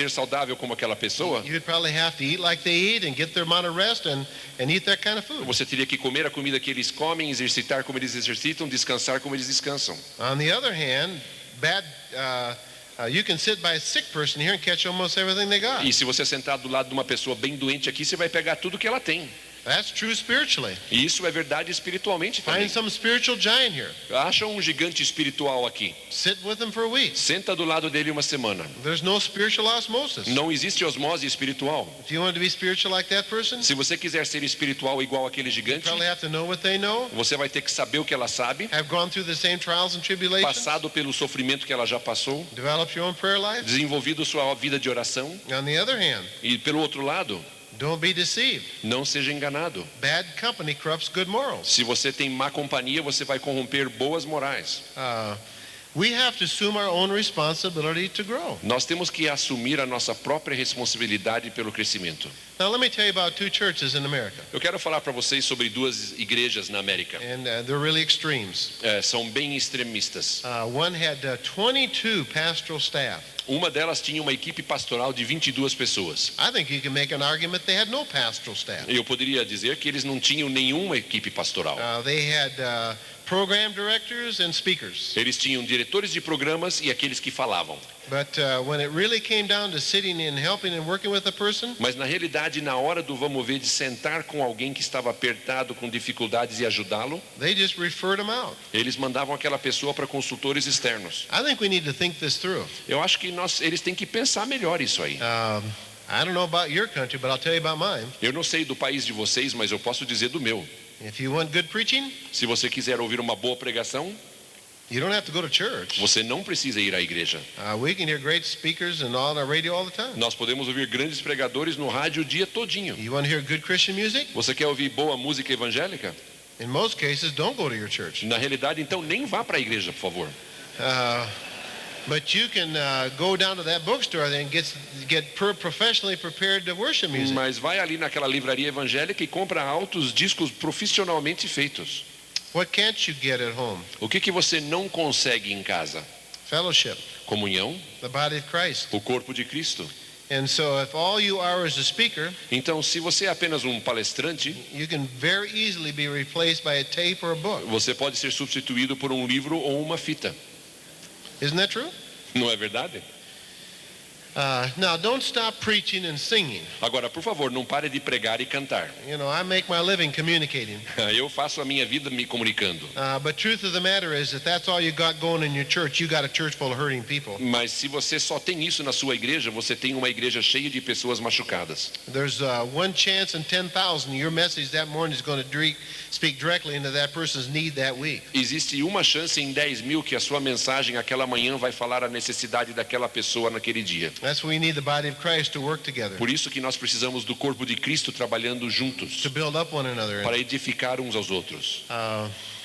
saudável como aquela pessoa, you would probably have to eat like they eat and get their amount of rest and eat that kind of food. você teria que comer a comida que eles comem, exercitar como eles exercitam, descansar como eles descansam. On the other hand, you can sit by a sick person here and catch almost everything they got. E se você sentar do lado de uma pessoa bem doente aqui, você vai pegar tudo que ela tem. That's true spiritually. E isso é verdade espiritualmente também. Find some spiritual giant here. Acha um gigante espiritual aqui. Sit with him for a week. Senta do lado dele uma semana. There's no spiritual osmosis. Não existe osmose espiritual. If you want to be spiritual like that person, Se você quiser ser espiritual igual aquele you gigante, probably have to know what they know, você vai ter que saber o que ela sabe, have gone through the same trials and tribulations, passado pelo sofrimento que ela já passou, develop your own prayer life. desenvolvido sua vida de oração. On the other hand, E pelo outro lado, don't be deceived. não seja enganado. Bad company corrupts good morals. Se você tem má companhia, você vai corromper boas morais. We have to assume our own responsibility to grow. Nós temos que assumir a nossa própria responsabilidade pelo crescimento. Now, let me tell you about two churches in America, Eu quero falar para vocês sobre duas igrejas na América. and they're really extremes. São bem extremistas. One had 22 pastoral staff. Uma delas tinha uma equipe pastoral de 22 pessoas. I think you can make an argument they had no pastoral staff. Eu poderia dizer que eles não tinham nenhuma equipe pastoral. They had program directors and speakers. Eles tinham diretores de programas e aqueles que falavam. But when it really came down to sitting and helping and working with a person, Mas na realidade, na hora do vamos ver, de sentar com alguém que estava apertado, com dificuldades e ajudá-lo, they just referred them out. eles mandavam aquela pessoa para consultores externos. I think we need to think this through. Eu acho que eles têm que pensar melhor isso aí. I don't know about your country, but I'll tell you about mine. Eu não sei do país de vocês, mas eu posso dizer do meu. If you want good preaching, Se você quiser ouvir uma boa pregação, you don't have to go to church. você não precisa ir à igreja. We can hear great speakers and on our radio all the time. Nós podemos ouvir grandes pregadores no rádio o dia todinho. You want to hear good Christian music? Você quer ouvir boa música evangélica? In most cases, don't go to your church. Na realidade, então, nem vá para a igreja, por favor. But you can go down to that bookstore and get professionally prepared to worship music. Mas vai ali naquela livraria evangélica e compra altos discos profissionalmente feitos. What can't you get at home? O que você não consegue em casa? Fellowship, Comunhão, the body of Christ. o corpo de Cristo. And so if all you are is a speaker, Então, se você é apenas um palestrante, you can very easily be replaced by a tape or a book. você pode ser substituído por um livro ou uma fita. Isn't that true? Não é verdade? Now, don't stop preaching and singing. Agora, por favor, não pare de pregar e cantar. You know, I make my living communicating. Eu faço a minha vida me comunicando. But truth of the matter is, if that's all you got going in your church, you got a church full of hurting people. Mas se você só tem isso na sua igreja, você tem uma igreja cheia de pessoas machucadas. There's one chance in 10,000 your message that morning is going to speak directly into that person's need that week. Existe uma chance em 10.000 que a sua mensagem aquela manhã vai falar a necessidade daquela pessoa naquele dia. That's why we need the body of Christ to work together, Por isso que nós precisamos do corpo de Cristo trabalhando juntos, to build up one another. para edificar uns aos outros.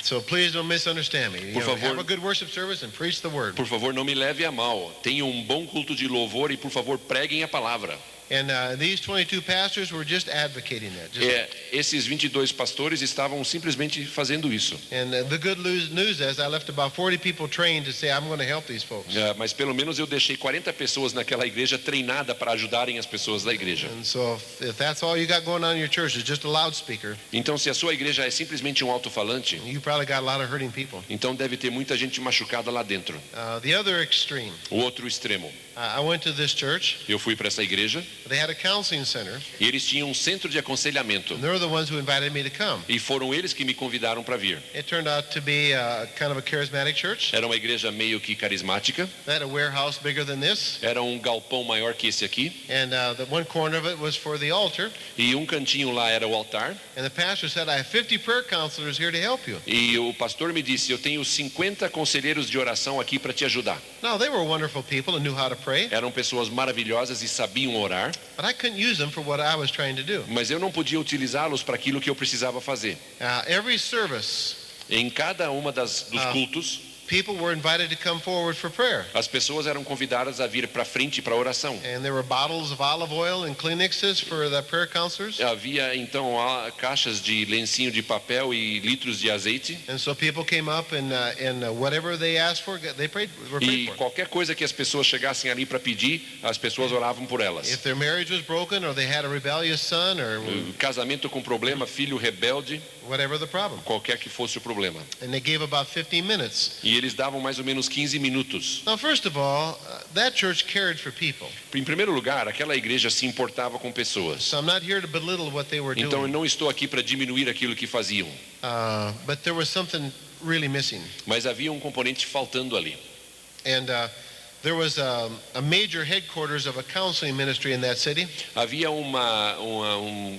So please don't misunderstand me. Por favor. Have a good worship service and preach the word. Por favor, não me leve a mal. Tenham um bom culto de louvor e, por favor, preguem a palavra. And these 22 pastors were just advocating that. Esses 22 pastores estavam simplesmente fazendo isso. And the good news is I left about 40 people trained to say I'm going to help these folks. Mas pelo menos eu deixei 40 pessoas naquela igreja treinada para ajudarem as pessoas da igreja. And so if that's all you got going on in your church is just a loudspeaker, Então, se a sua igreja é simplesmente um alto-falante, you probably got a lot of hurting people. então deve ter muita gente machucada lá dentro. The other extreme, O outro extremo. I went to this church. Eu fui para essa igreja They had a counseling center, e eles tinham um centro de aconselhamento. and they're the ones who invited me to come. E foram eles que me convidaram para vir. It turned out to be kind of a charismatic church. Era uma igreja meio que carismática. They had a warehouse bigger than this, Era um galpão maior que esse aqui. and the one corner of it was for the altar. E um cantinho lá era o altar. And the pastor said, I have 50 prayer counselors here to help you. E o pastor me disse, eu tenho 50 conselheiros de oração aqui para te ajudar. Now, they were wonderful people and knew how to pray, Eram pessoas maravilhosas e sabiam orar. but I couldn't use them for what I was trying to do. Mas eu não podia utilizá-los para aquilo que eu precisava fazer. Every service, Em cada uma dos cultos, people were invited to come forward for prayer. As pessoas eram convidadas a vir para frente para oração. And there were bottles of olive oil and Kleenexes for the prayer counselors. Havia então caixas de lencinho de papel e litros de azeite. And so people came up and whatever they asked for, they prayed E for. qualquer coisa que as pessoas chegassem ali para pedir, as pessoas oravam por elas. If their marriage was broken or they had a rebellious son or Casamento com problema, filho rebelde, whatever the problem. qualquer que fosse o problema. And they gave about 15 minutes. E eles davam mais ou menos 15 minutos. Now, first of all, that church cared for people. Em primeiro lugar, aquela igreja se importava com pessoas. So I'm not here to belittle what they were Então eu doing. não estou aqui para diminuir aquilo que faziam, But there was something really missing. mas havia um componente faltando ali. And there was a major headquarters of a counseling ministry in that city. Havia um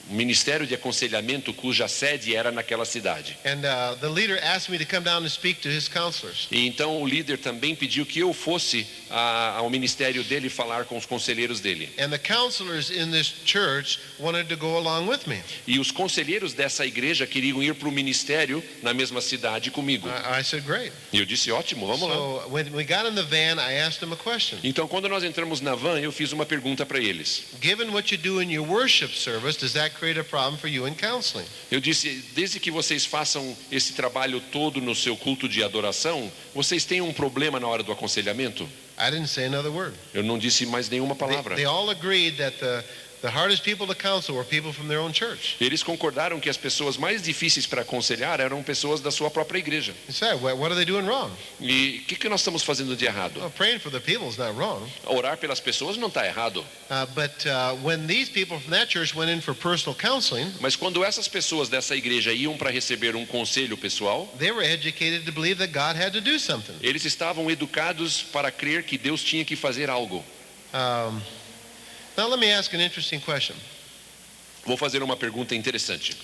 ministério de aconselhamento cuja sede era naquela cidade. And the leader asked me to come down and speak to his counselors. E então o líder também pediu que eu fosse ao ministério dele falar com os conselheiros dele. And the counselors in this church wanted to go along with me. E os conselheiros dessa igreja queriam ir para o ministério na mesma cidade comigo. I said, great. E eu disse, ótimo, vamos lá. So when we got in the van, I asked them a question. Então quando nós entramos na van, eu fiz uma pergunta para eles. Given what you do in your worship service, does that create a problem for you in counseling? Eu disse, desde que vocês façam esse trabalho todo no seu culto de adoração, vocês têm um problema na hora do aconselhamento? I didn't say another word. Eu não disse mais nenhuma palavra. They all agreed that the hardest people to counsel were people from their own church. Eles concordaram que as pessoas mais difíceis para aconselhar eram pessoas da sua própria igreja. He said, what are they doing wrong? E o que nós estamos fazendo de errado? Well, praying for the people is not wrong. Orar pelas pessoas não está errado. But when these people from that church went in for personal counseling, Mas quando essas pessoas dessa igreja iam para receber um conselho pessoal, they were educated to believe that God had to do something. eles estavam educados para crer que Deus tinha que fazer algo. Now let me ask an interesting question. Vou fazer uma pergunta interessante.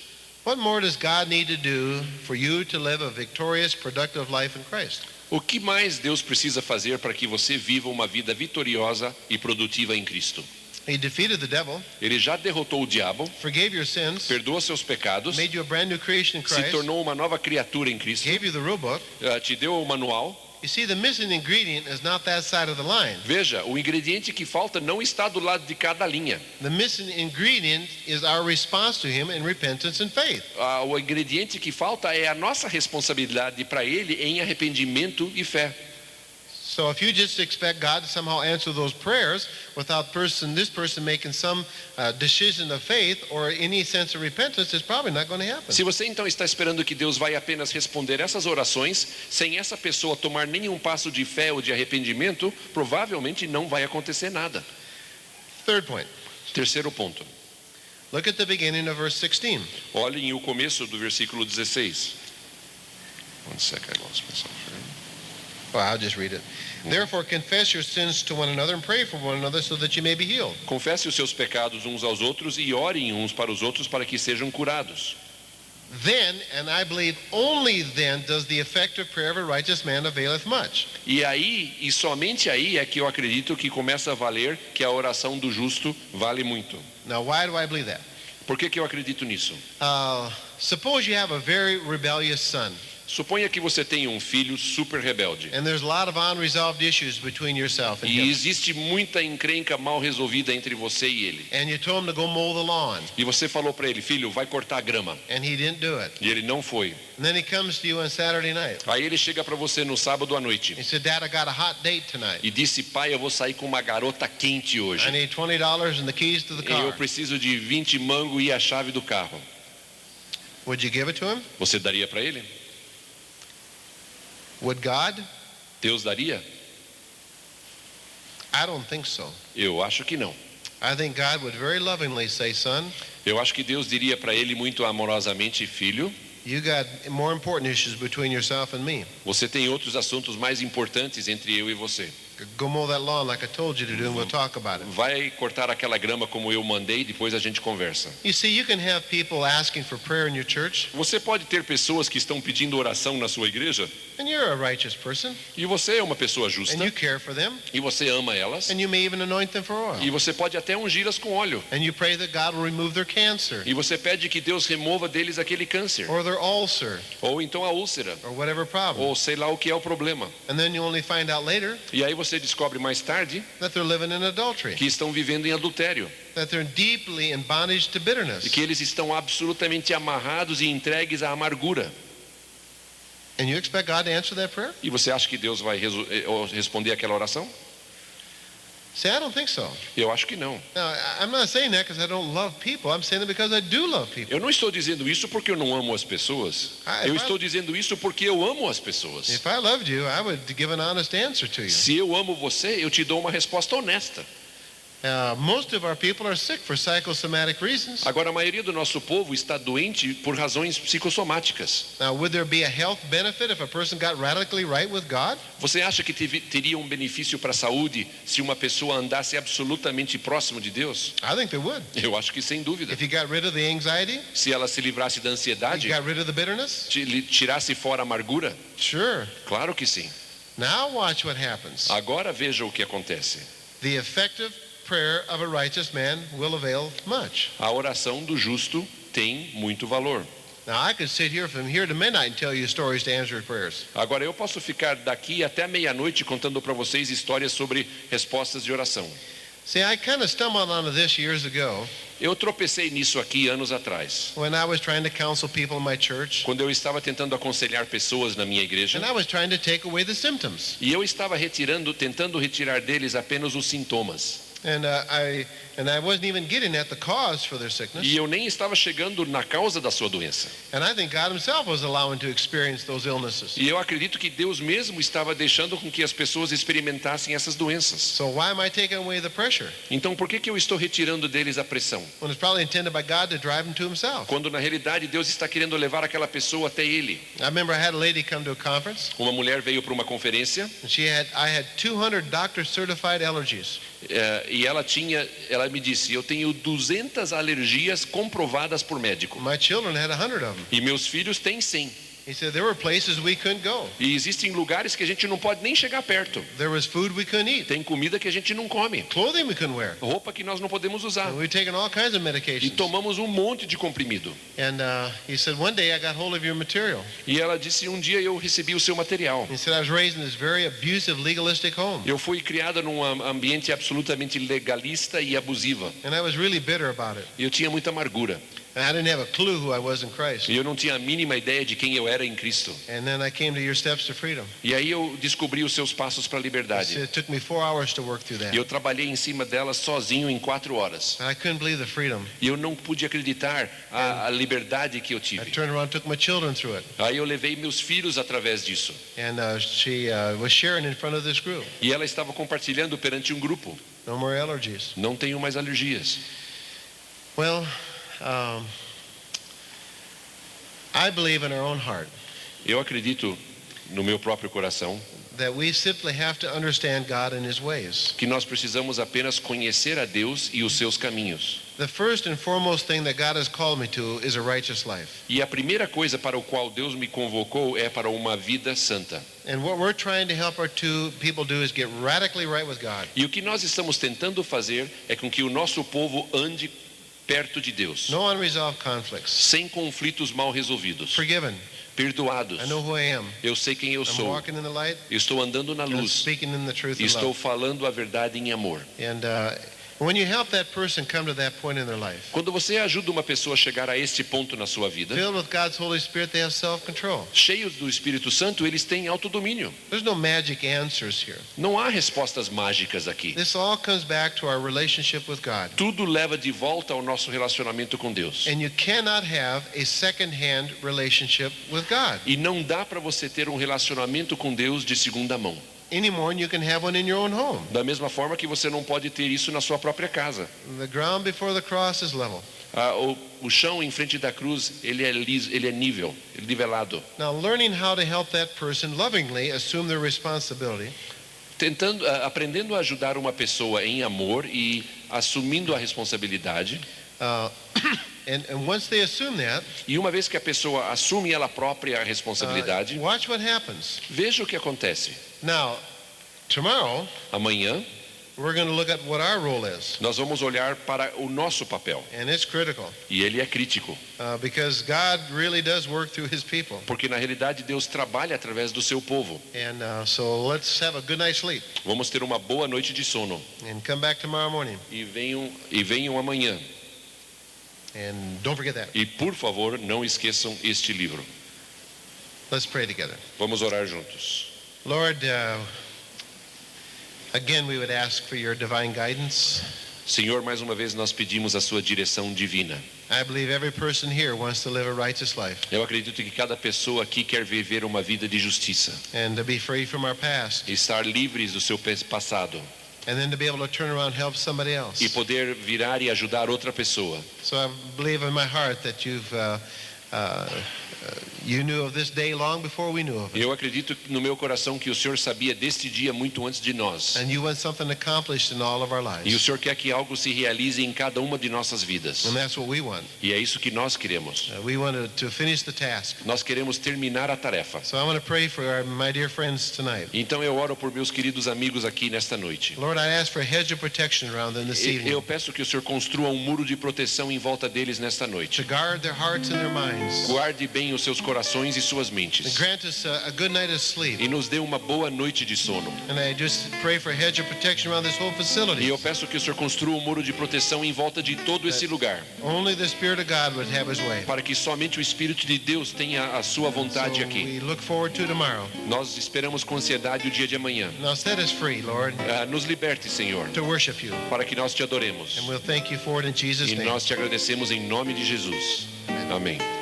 What more does God need to do for you to live a victorious, productive life in Christ? O que mais Deus precisa fazer para que você viva uma vida vitoriosa e produtiva em Cristo? He defeated the devil, Ele já derrotou o diabo, forgave your sins, perdoa seus pecados, made you a brand new creation in se Christ, tornou uma nova criatura em Cristo, gave you the rule book. te deu o manual. You see, the missing ingredient is not that side of the line. Veja, o ingrediente que falta não está do lado de cada linha. The missing ingredient is our response to Him in repentance and faith. O ingrediente que falta é a nossa responsabilidade para Ele em arrependimento e fé. So if you just expect God to somehow answer those prayers without this person making some decision of faith or any sense of repentance, it's probably not going to happen. Se você então está esperando que Deus vai apenas responder essas orações, sem essa pessoa tomar nenhum passo de fé ou de arrependimento, provavelmente não vai acontecer nada. Third point. Terceiro ponto. Look at the beginning of verse 16. Olhem o começo do versículo 16. One sec, I lost myself here. Well, I'll just read it. Therefore, confess your sins to one another and pray for one another so that you may be healed. Confesse os seus pecados uns aos outros e orem uns para os outros para que sejam curados. Then, and I believe only then, does the effective prayer of a righteous man availeth much. E aí, e somente aí é que eu acredito que começa a valer que a oração do justo vale muito. Now, why do I believe that? Por que eu acredito nisso? Suppose you have a very rebellious son, Suponha que você tenha um filho super rebelde. and there's a lot of unresolved issues between yourself and E him. existe muita encrenca mal resolvida entre você e ele. And you told him to go mow the lawn, E você falou para ele, filho, vai cortar a grama. and he didn't do it. E ele não foi. And then he comes to you on Saturday night. Aí ele chega para você no sábado à noite He said, Dad, I got a hot date tonight. e disse, pai, eu vou sair com uma garota quente hoje. I need $20 and the keys to the E eu car. preciso de 20 mango e a chave do carro. Would you give it to him? Você daria para ele? Would God? Deus daria? I don't think so. Eu acho que não. I think God would very lovingly say, son, Eu acho que Deus diria para ele muito amorosamente, filho, you got more important issues between yourself and me. você tem outros assuntos mais importantes entre eu e você. Go mow that lawn like I told you to do, and we'll talk about it. Vai cortar aquela grama como eu mandei, depois a gente conversa. You see, you can have people asking for prayer in your church, Você pode ter pessoas que estão pedindo oração na sua igreja, and you're a righteous person, e você é uma pessoa justa, and you care for them, e você ama elas, and you may even anoint them for oil. e você pode até ungí-las com óleo, And you pray that God will remove their cancer, e você pede que Deus remova deles aquele câncer, or their ulcer, ou então a úlcera, or whatever problem. ou sei lá o que é o problema. And then you only find out later E aí você descobre mais tarde that they're living in adultery, que estão vivendo em adultério, that they're deeply in bondage to e bitterness. que eles estão absolutamente amarrados e entregues à amargura. And you expect God to answer that prayer? E você acha que Deus vai responder aquela oração? See, I don't think so. Eu acho que não. Now, I'm not saying that because I don't love people. I'm saying that because I do love people. Eu não estou dizendo isso porque eu não amo as pessoas. Eu estou dizendo isso porque eu amo as pessoas. If I loved you, I would give an honest answer to you. Se eu amo você, eu te dou uma resposta honesta. Most of our people are sick for psychosomatic reasons. Agora, a maioria do nosso povo está doente por razões psicossomáticas. Now, would there be a health benefit if a person got radically right with God? Você acha que teria um benefício para a saúde se uma pessoa andasse absolutamente próximo de Deus? I think there would. Eu acho que sem dúvida. If you got rid of the anxiety, Se ela se livrasse da ansiedade, you got rid of the bitterness, tirasse fora a amargura, sure. claro que sim. Now watch what happens. Agora veja o que acontece. The effective prayer of a righteous man will avail much. A oração do justo tem muito valor. Now, I could sit here from here to midnight and tell you stories to answer prayers. Agora eu posso ficar daqui até meia-noite contando para vocês histórias sobre respostas de oração. See, I kind of stumbled onto this years ago Eu tropecei nisso aqui anos atrás, when I was trying to counsel people in my church, quando eu estava tentando aconselhar pessoas na minha igreja, and I was trying to take away the symptoms. e eu estava tentando retirar deles apenas os sintomas. And I wasn't even getting at the cause for their sickness. E eu nem estava chegando na causa da sua doença. And I think God himself was allowing to experience those illnesses. E eu acredito que Deus mesmo estava deixando com que as pessoas experimentassem essas doenças. So why am I taking away the pressure Então por que eu estou retirando deles a pressão? when it's probably intended by God to drive them to himself? Quando na realidade Deus está querendo levar aquela pessoa até Ele. I remember I had a lady come to a conference, Uma mulher veio para uma conferência and I had 200 doctor certified allergies. e ela me disse, eu tenho 200 alergias comprovadas por médico. My children had 100 of them. E meus filhos têm 100. He said there were places we couldn't go. E existem lugares que a gente não pode nem chegar perto. There was food we couldn't eat, Tem comida que a gente não come. clothing we couldn't wear. Roupa que nós não podemos usar. And we've taken all kinds of E medications. tomamos um monte de comprimido. And he said, one day I got hold of your material. E ela disse, um dia eu recebi o seu material. He said, I was raised in this very abusive, legalistic home. Eu fui criada num ambiente absolutamente legalista e abusiva. And I was really bitter about it. E eu tinha muita amargura. And I didn't have a clue who I was in Christ. E eu não tinha a mínima ideia de quem eu era em Cristo. And then I came to your steps to freedom. E aí eu descobri os seus passos para a He liberdade. said, it took me 4 hours to work through E that. eu trabalhei em cima delas sozinho em 4 horas. And I couldn't believe the freedom. E eu não pude acreditar a liberdade que eu I tive. turned around and took my children through it. Aí eu levei meus filhos através disso. And she was sharing in front of this group. E ela estava compartilhando perante um grupo. No more allergies. Não tenho mais alergias. Well, I believe in our own heart Eu acredito no meu próprio coração that we simply have to understand God and his ways. que nós precisamos apenas conhecer a Deus e os seus caminhos. The first and foremost thing that God has called me to is a righteous life. E a primeira coisa para o qual Deus me convocou é para uma vida santa. And what we're trying to help our two people do is get radically right with God. E o que nós estamos tentando fazer é com que o nosso povo ande perto de Deus, No unresolved conflicts. sem conflitos mal resolvidos, Forgiven. perdoados. I know who I am. Eu sei quem eu I'm sou. walking in the light. Eu estou andando na I'm luz. speaking in the truth E and estou love. falando a verdade em amor. And when you help that person come to that point in their life, Quando você ajuda uma pessoa a chegar a este ponto na sua vida, filled with God's Holy Spirit, they have self-control. cheios do Espírito Santo, eles têm autodomínio. There's no magic answers here. Não há respostas mágicas aqui. This all comes back to our relationship with God. Tudo leva de volta ao nosso relacionamento com Deus. And you cannot have a second-hand relationship with God E não dá para você ter um relacionamento com Deus de segunda mão. any more than you can have one in your own home. Da mesma forma que você não pode ter isso na sua própria casa. The ground before the cross is level. O chão em frente da cruz, ele é liso, ele é nível, ele é nivelado. Now, learning how to help that person lovingly assume their responsibility aprendendo a ajudar uma pessoa em amor e assumindo a responsabilidade. And once they assume that, E uma vez que a pessoa assume ela própria a responsabilidade, watch what happens. veja o que acontece. Now, tomorrow, Amanhã we're going to look at what our role is. nós vamos olhar para o nosso papel. And it's critical E ele é crítico, because God really does work through his people. porque na realidade Deus trabalha através do seu povo. And so let's have a good night's sleep Vamos ter uma boa noite de sono. and come back tomorrow morning. E venham amanhã. And don't forget that. E por favor, não esqueçam este livro. Let's pray together. Vamos orar juntos. Lord, again, we would ask for your divine guidance. Senhor, mais uma vez nós pedimos a sua direção divina. I believe every person here wants to live a righteous life Eu acredito que cada pessoa aqui quer viver uma vida de justiça, and to be free from our past, estar livres do seu passado and then to be able to turn around and help somebody else. e poder virar e ajudar outra pessoa. So I believe in my heart that you knew of this day long before we knew of it. Eu acredito no meu coração que o Senhor sabia deste dia muito antes de nós. And you want something accomplished in all of our E o lives. Senhor quer que algo se realize em cada uma de nossas vidas. And that's what we want. E é isso que nós queremos. We want to finish the task. Nós queremos terminar a tarefa. So I want to pray for my dear friends tonight. Então eu oro por meus queridos amigos aqui nesta noite. Lord, I ask for a hedge of protection around them this evening Eu peço que o Senhor construa um muro de proteção em volta deles nesta noite. to guard their hearts and their minds. Guarde bem os seus corações e suas And mentes. grant us a good night of sleep. E nos dê uma boa noite de sono. And I just pray for a hedge of protection around this whole E facility. eu peço que o Senhor construa um muro de proteção em volta de todo esse lugar, Only the Spirit of God would have his way. para que somente o Espírito de Deus tenha a sua vontade So aqui. we look forward to tomorrow. Nós esperamos com ansiedade o dia de amanhã. Now set us free, Lord, Nos liberte, Senhor, to worship you. para que nós te adoremos. And we'll thank you for it in Jesus' E name. nós te agradecemos em nome de Jesus. Amém.